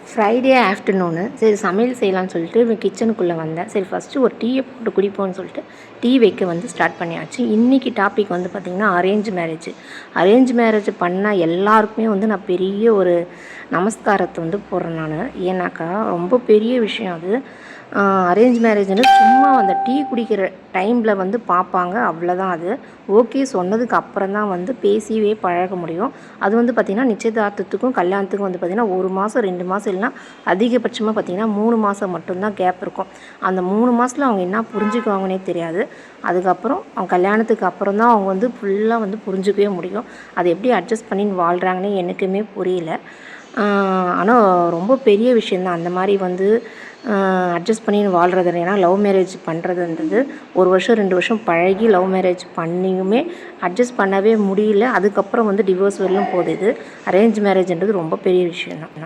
Friday afternoon சரி சமையல் செய்யலான்னு சொல்லிட்டு கிச்சனுக்குள்ளே வந்தேன். சரி ஃபஸ்ட்டு ஒரு டீயை போட்டு குடிப்போம்னு சொல்லிட்டு டீ வைக்க ஸ்டார்ட் பண்ணியாச்சு. இன்றைக்கி டாபிக் பார்த்திங்கன்னா அரேஞ்ச் மேரேஜ். அரேஞ்ச் மேரேஜ் பண்ண எல்லாருக்குமே நான் பெரிய ஒரு நமஸ்காரத்தை போடுறேன் நான். ஏன்னாக்கா ரொம்ப பெரிய விஷயம் அது. அரேஞ்ச் மேரேஜ்னு சும்மா அந்த டீ குடிக்கிற டைமில் பார்ப்பாங்க, அவ்வளோதான். அது ஓகே சொன்னதுக்கு அப்புறம் தான் பேசியே பழக முடியும். அது பார்த்திங்கன்னா நிச்சயதார்த்தத்துக்கும் கல்யாணத்துக்கும் பார்த்திங்கன்னா 1 மாதம் 2 மாதம் இல்லைனா அதிகபட்சமாக பார்த்திங்கன்னா 3 மாதம் மட்டும்தான் கேப் இருக்கும். அந்த 3 மாதத்தில் அவங்க என்ன புரிஞ்சுக்குவாங்கன்னே தெரியாது. அதுக்கப்புறம் அவங்க கல்யாணத்துக்கு அப்புறம் தான் அவங்க ஃபுல்லாக புரிஞ்சுக்கவே முடியும். அதை எப்படி அட்ஜஸ்ட் பண்ணி வாழ்கிறாங்கன்னே எனக்குமே புரியல. ஆனால் ரொம்ப பெரிய விஷயந்தான் அந்த மாதிரி அட்ஜஸ்ட் பண்ணி வாழ்கிறது. ஏன்னா லவ் மேரேஜ் பண்ணுறதுன்றது 1 வருஷம் 2 வருஷம் பழகி லவ் மேரேஜ் பண்ணியுமே அட்ஜஸ்ட் பண்ணவே முடியல. அதுக்கப்புறம் டிவோர்ஸ் வரலும் போகுது. அரேஞ்ச் மேரேஜ்ன்றது ரொம்ப பெரிய விஷயம் தான்.